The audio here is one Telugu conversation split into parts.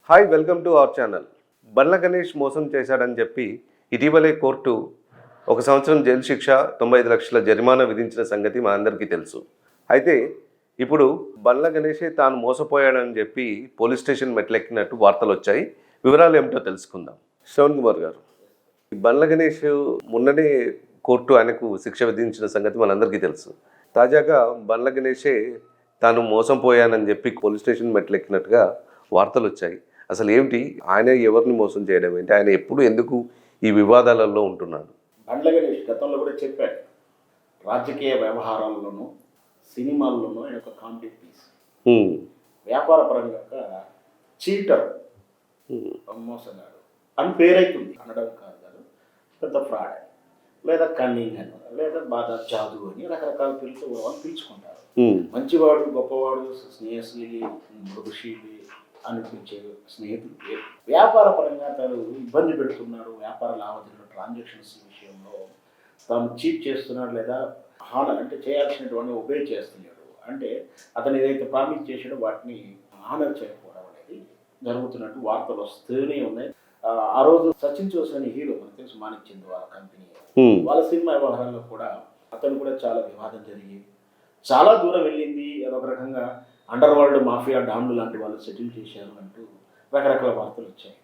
Hi welcome to our channel. Bandla Ganesh మోసం చేశాడని చెప్పి ఇటీవలే కోర్టు 1 సంవత్సరం జైలు శిక్ష 95 లక్షల జరిమానా విధించిన సంగతి మా అందరికీ తెలుసు. అయితే ఇప్పుడు బండ్ల గణేషే తాను మోసపోయాడని చెప్పి పోలీస్ స్టేషన్ మెట్లెక్కినట్టు వార్తలు వచ్చాయి. వివరాలు ఏమిటో తెలుసుకుందాం. శ్రవణ్ కుమార్ గారు, బండ్ల గణేష్ మొన్ననే కోర్టు ఆయనకు శిక్ష విధించిన సంగతి మనందరికీ తెలుసు. తాజాగా బండ్ల గణేషే తాను మోసం పోయానని చెప్పి పోలీస్ స్టేషన్ మెట్లెక్కినట్టుగా వార్తలు వచ్చాయి. అసలు ఏమిటి, ఆయన ఎవరిని మోసం చేయడం ఏంటి, ఆయన ఎప్పుడు ఎందుకు ఈ వివాదాలలో ఉంటున్నాడు? బండ్ల గణేష్ గతంలో కూడా చెప్పాడు, రాజకీయ వ్యవహారాల్లోనూ సినిమాల్లోనూ ఆయన ఒక కామెడీ పీస్. వ్యాపార పరంగా చీటర్, మోసగాడు అని పేరైతుంది. అనడం కాదు, పెద్ద ఫ్రాడ్ అని, లేదా కన్నింగ్ అని, లేదా బాగా జాదు అని రకరకాల పేరుతో వాళ్ళు పిలుచుకుంటారు. మంచివాడు, గొప్పవాడు, స్నేహశీలి, మృగశీలి అనిపించే స్నేహితులు వ్యాపార పరంగా తను ఇబ్బంది పెడుతున్నాడు. వ్యాపార లావాదేవీలు, ట్రాన్సాక్షన్స్ విషయంలో తాను చీట్ చేస్తున్నాడు, లేదా హానర్ అంటే చేయాల్సినటువంటి ఒబే చేస్తున్నాడు. అంటే అతను ఏదైతే ప్రామిస్ చేసాడో వాటిని హానర్ చేయకపోవడం అనేది జరుగుతున్నట్టు వార్తలు వస్తూనే ఉన్నాయి. ఆ రోజు సచిన్ చోస్ అనే హీరో, మనకు తెలుసు, మాణిక్చంద్ వాళ్ళ కంపెనీ, వాళ్ళ సినిమా వ్యవహారాల్లో కూడా అతను కూడా చాలా వివాదం జరిగి చాలా దూరం వెళ్ళింది. అదొక రకంగా అండర్ వరల్డ్ మాఫియా డాన్లు లాంటి వాళ్ళు సెటిల్ చేశారు అంటూ రకరకాల వార్తలు వచ్చాయి.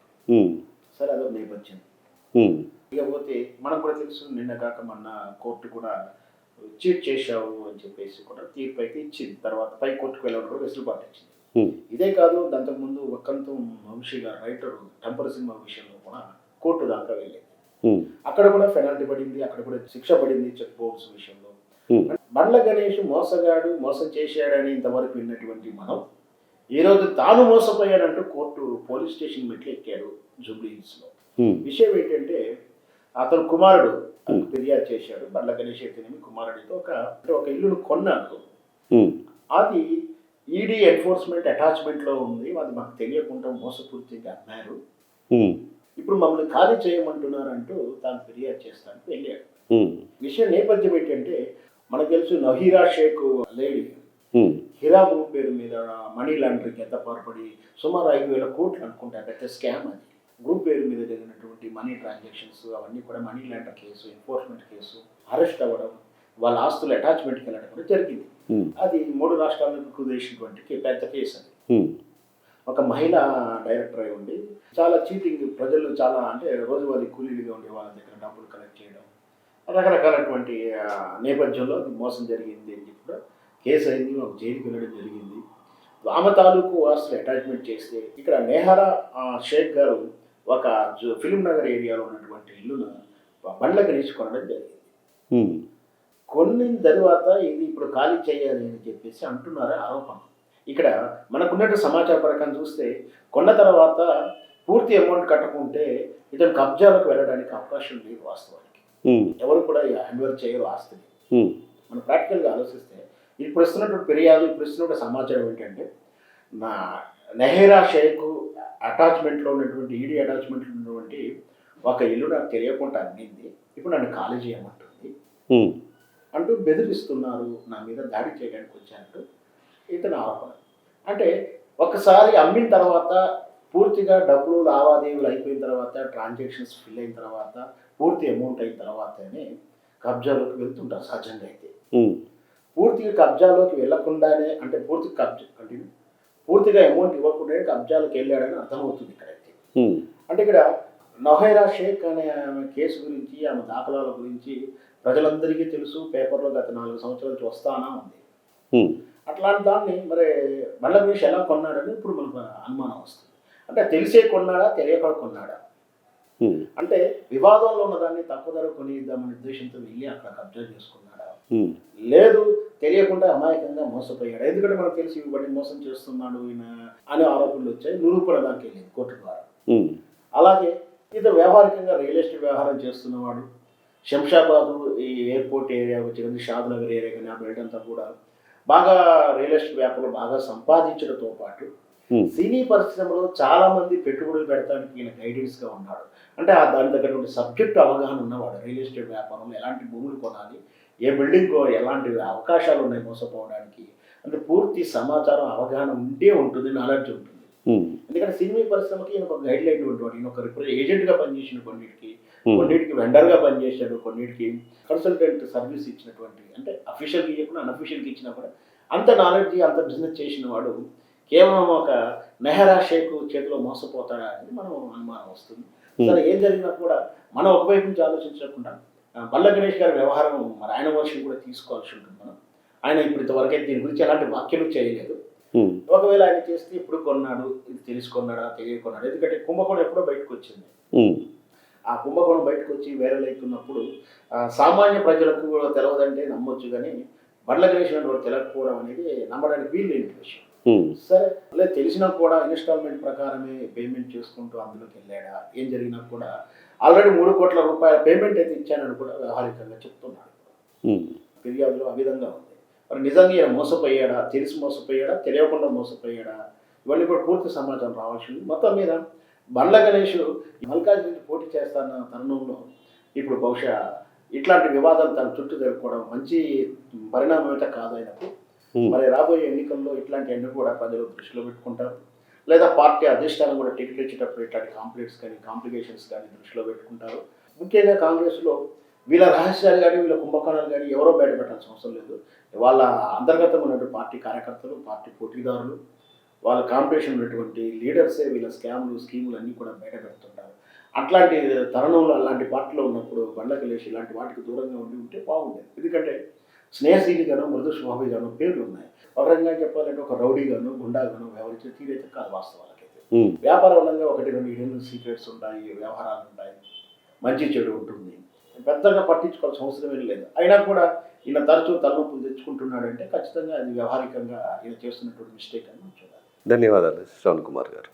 సరే, అదొక నేపథ్యం. ఇకపోతే మనకు కూడా తెలుసు, నిన్న కాక మొన్న కోర్టు కూడా చీట్ చేశావు అని చెప్పేసి కూడా తీర్పు అయితే ఇచ్చింది. తర్వాత పై కోర్టుకు వెళ్ళడం కూడా వెసులుబాటు ఇచ్చింది. ఇదే కాదు, దాంతకు ముందు వక్కంతం వంశీ గారు, రైటర్, టెంపర్ సినిమా విషయంలో కూడా కోర్టు దాకా వెళ్ళింది. అక్కడ కూడా పెనాల్టీ పడింది, అక్కడ కూడా శిక్ష పడింది చెక్ బౌన్స్ విషయంలో. బండ్ల గణేష్ మోసగాడు, మోసం చేశాడని ఇంతవరకు విన్నటువంటి మనం ఈరోజు తాను మోసపోయాడంటూ కోర్టు పోలీస్ స్టేషన్ మెట్లు ఎక్కాడు జూబ్లీ హిల్స్లో. విషయం ఏంటంటే, అతను కుమారుడు ఫిర్యాదు చేశాడు. బండ్ల గణేష్ అయితేనేమి కుమారుడితో ఒక ఇల్లును కొన్నాడు. అది ఈడీ ఎన్ఫోర్స్మెంట్ అటాచ్మెంట్లో ఉంది. అది మాకు తెలియకుండా మోసపూర్తిగా అన్నారు. ఇప్పుడు మమ్మల్ని ఖాళీ చేయమంటున్నారంటూ తాను ఫిర్యాదు చేస్తానికి వెళ్ళాడు. విషయం నేపథ్యం ఏంటంటే, మనకు తెలుసు, నహీరా షేక్ లేడీ హిరా గ్రూప్ పేరు మీద మనీ లాండరింగ్ ఎంత పాల్పడి సుమారు 5,000 కోట్లు అనుకుంటా, పెద్ద స్కామ్ అది. గ్రూప్ పేరు మీద జరిగినటువంటి మనీ ట్రాన్సాక్షన్స్ అవన్నీ కూడా money launder case, enforcement case, arrest అవ్వడం, వాళ్ళ ఆస్తులు అటాచ్మెంట్కి వెళ్ళడం కూడా జరిగింది. అది 3 రాష్ట్రాలకు కుదిరేసినటువంటి పెద్ద కేసు అది. ఒక మహిళా డైరెక్టర్ అయి ఉండి చాలా చీటింగ్, ప్రజలు చాలా అంటే రోజువారీ కూలీలుగా ఉండే వాళ్ళ దగ్గర డబ్బులు కలెక్ట్ చేయడం, రకరకాలటువంటి నేపథ్యంలో మోసం జరిగింది అని చెప్పి కూడా కేసు అయింది. ఒక జైలుకి వెళ్ళడం జరిగింది. ఆమె తాలూకు ఆస్తులు అటాచ్మెంట్ చేస్తే ఇక్కడ నెహరా షేక్ గారు ఒక ఫిలిం నగర్ ఏరియాలో ఉన్నటువంటి ఇల్లును బండ్ల గణేష్ కొనడం జరిగింది. కొన్ని తర్వాత ఇది ఇప్పుడు ఖాళీ చేయాలి అని చెప్పేసి అంటున్నారు ఆరోపణ. ఇక్కడ మనకున్నట్టు సమాచార ప్రకారం చూస్తే, కొన్న తర్వాత పూర్తి అమౌంట్ కట్టకుంటే ఇతను కబ్జాలకు వెళ్ళడానికి అవకాశం లేదు. వాస్తవానికి ఎవరు కూడా హ్యాండ్ ఓవర్ చేయరు ఆస్తిని. మనం ప్రాక్టికల్గా ఆలోచిస్తే ఇప్పుడు ఇస్తున్నటువంటి ఫిర్యాదు, ఇప్పుడు ఇస్తున్నటువంటి సమాచారం ఏంటంటే, నా నెహరా షేక్ అటాచ్మెంట్లో ఉన్నటువంటి ఈడీ అటాచ్మెంట్లో ఉన్నటువంటి ఒక ఇల్లు నాకు తెలియకుండా అమ్మింది, ఇప్పుడు నన్ను ఖాళీ చేయమంటుంది అంటూ బెదిరిస్తున్నారు, నా మీద దాడి చేయడానికి వచ్చారంటూ ఇతను ఆరోపణ. అంటే ఒకసారి అమ్మిన తర్వాత, పూర్తిగా డబ్బులు లావాదేవీలు అయిపోయిన తర్వాత, ట్రాన్సాక్షన్స్ ఫిల్ అయిన తర్వాత, పూర్తి అమౌంట్ అయిన తర్వాతనే కబ్జాలోకి వెళ్తుంటారు సహజంగా. అయితే పూర్తిగా కబ్జాలోకి వెళ్లకుండానే, అంటే పూర్తిగా అమౌంట్ ఇవ్వకుండానే కబ్జాలోకి వెళ్ళాడని అర్థమవుతుంది ఇక్కడైతే. అంటే ఇక్కడ నహైరా షేక్ అనే ఆమె కేసు గురించి, ఆమె దాఖలాల గురించి ప్రజలందరికీ తెలుసు. పేపర్లో గత 4 సంవత్సరాల నుంచి వస్తానా ఉంది. అట్లాంటి దాన్ని మరి బండ్ల గణేష్ ఎలా కొన్నాడని ఇప్పుడు మనకు అనుమానం వస్తుంది. అంటే తెలిసే కొన్నాడా, తెలియక కొన్నాడా? అంటే వివాదంలో ఉన్నదాన్ని తక్కువ ధర కొనిద్దామనే ఉద్దేశంతో వెళ్ళి అక్కడ కబ్జా చేసుకున్నాడా, లేదు తెలియకుండా అమాయకంగా మోసపోయాడు? ఎందుకంటే మనకు తెలిసి ఇవ్వబడి మోసం చేస్తున్నాడు ఈయన అనే ఆరోపణలు వచ్చాయి. నిరూపణ దానికి వెళ్ళింది కోర్టు ద్వారా. అలాగే ఇతను వ్యవహారికంగా రియల్ ఎస్టేట్ వ్యవహారం చేస్తున్నవాడు. శంషాబాదు ఈ ఎయిర్పోర్ట్ ఏరియా వచ్చి షాద్ నగర్ ఏరియా కానీ ఆ బెల్ట్ అంతా కూడా బాగా రియల్ ఎస్టేట్ వ్యాపారం బాగా సంపాదించడంతో పాటు సినీ పరిశ్రమలో చాలా మంది పెట్టుబడులు పెడతానికి ఈయన గైడెన్స్గా ఉన్నాడు. అంటే దాని తగ్గటువంటి సబ్జెక్టు అవగాహన ఉన్నవాడు. రియల్ ఎస్టేట్ వ్యాపారంలో ఎలాంటి భూములు కొనాలి, ఏ బిల్డింగ్ ఎలాంటి అవకాశాలు ఉన్నాయి మోసపోవడానికి, అంటే పూర్తి సమాచారం అవగాహన ఉంటే ఉంటుంది, నాలెడ్జ్ ఉంటుంది. ఉమ్, ఎందుకంటే సినిమా పరిశ్రమకి ఈయన ఒక గైడ్ లైన్ ఉండేవాడు. ఈయన ఒక ఏజెంట్గా పనిచేసిన కొన్నిటికి, Hmm. కొన్నిటికి వెండర్గా పనిచేశాడు, కొన్నిటికి కన్సల్టెంట్ సర్వీస్ ఇచ్చినటువంటి, అంటే అఫీషియల్గా ఇవ్వకుండా అన్అఫీషియల్గా ఇచ్చినా కూడా అంత నాలెడ్జ్ అంత బిజినెస్ చేసిన వాడు కేవలం ఒక నెహరా షేక్ చేతిలో మోసపోతాడా అనేది మనం అనుమానం వస్తుంది. సరే ఏం జరిగినా కూడా మనం ఒకవైపు నుంచి ఆలోచించకుండా బల్ల గణేష్ గారి వ్యవహారం మరి ఆయన వర్షన్ కూడా తీసుకోవాల్సి ఉంటుంది మనం. ఆయన ఇప్పుడు ఇంతవరకైతే దీని గురించి ఎలాంటి వ్యాఖ్యలు చేయలేదు. ఉమ్, ఒకవేళ ఆయన చేస్తే ఇప్పుడు కొన్నాడు, ఇది తెలుసుకున్నాడా తెలియకున్నాడు, ఎందుకంటే కుంభకోణం ఎప్పుడో బయటకు వచ్చింది. ఉమ్, ఆ కుంభకోణం బయటకు వచ్చి వైరల్ అవుతున్నప్పుడు సామాన్య ప్రజలకు కూడా తెలవదంటే నమ్మొచ్చు, కానీ బండ్ల గణేష్ వాడు తెలియకపోవడం అనేది నమ్మడానికి వీలు లేని విషయం. ఉమ్, సరే అలా తెలిసినా కూడా ఇన్స్టాల్మెంట్ ప్రకారమే పేమెంట్ చేసుకుంటూ అందులోకి వెళ్ళాడా, ఏం జరిగినా కూడా ఆల్రెడీ 3 కోట్ల రూపాయల పేమెంట్ అయితే ఇచ్చానని కూడా వ్యవహారికంగా చెప్తున్నాడు. ఉమ్, ఫిర్యాదులో ఆ విధంగా ఉంది. మరి నిజంగా ఈయన మోసపోయాడా, తెలిసి మోసపోయాడా, తెలియకుండా మోసపోయాడా, ఇవన్నీ కూడా పూర్తి సమాచారం రావాల్సింది. మొత్తం మీద బండ్ల గణేష్ మల్కాజ్ నుంచి పోటీ చేస్తున్న తరుణంలో ఇప్పుడు బహుశా ఇట్లాంటి వివాదాలు తన చుట్టూ జరుపుకోవడం మంచి పరిణామం అయితే కాదు ఆయనకు. ఉమ్. మరి రాబోయే ఎన్నికల్లో ఇట్లాంటివన్నీ కూడా ప్రజలు దృష్టిలో పెట్టుకుంటారు, లేదా పార్టీ అధిష్టానం కూడా టికెట్ ఇచ్చేటప్పుడు ఇట్లాంటి కాంప్లెక్స్ కానీ కాంప్లికేషన్స్ కానీ దృష్టిలో పెట్టుకుంటారు. ముఖ్యంగా కాంగ్రెస్లో వీళ్ళ రహస్యాలు కానీ వీళ్ళ కుంభకోణాలు కానీ ఎవరో బయట పెట్టాల్సిన అవసరం లేదు. వాళ్ళ అంతర్గతంగా ఉన్నటువంటి పార్టీ కార్యకర్తలు, పార్టీ పోటీదారులు, వాళ్ళ కాంపిటీషన్ ఉన్నటువంటి లీడర్సే వీళ్ళ స్కామ్లు స్కీములు అన్నీ కూడా బయట పెడుతుంటారు. అట్లాంటి తరుణంలో అలాంటి పార్టీలో ఉన్నప్పుడు బండ్ల గణేష్ ఇలాంటి వాటికి దూరంగా ఉంటే బాగుండేది. ఎందుకంటే స్నేహశీలిగాను, మృదు స్వభావిగాను పేర్లు ఉన్నాయి. ఒక రకంగా చెప్పాలంటే ఒక రౌడీగాను, గుండాగాను వ్యవహరించే తీరైతే కాదు వాస్తవాలకైతే. ఉమ్, వ్యాపారపరంగా 1-2 హిడెన్ సీక్రెట్స్ ఉంటాయి, వ్యవహారాలు ఉంటాయి, మంచి చెడు ఉంటుంది, పెద్దగా పట్టించుకోవాల్సిన అవసరం లేదు. అయినా కూడా ఈయన తరచూ తలనొప్పులు తెచ్చుకుంటున్నాడంటే ఖచ్చితంగా అది వ్యవహారికంగా ఈయన చేస్తున్నటువంటి మిస్టేక్ అని మనం చూడాలి. ధన్యవాదాలు శ్రవణ్ కుమార్ గారు.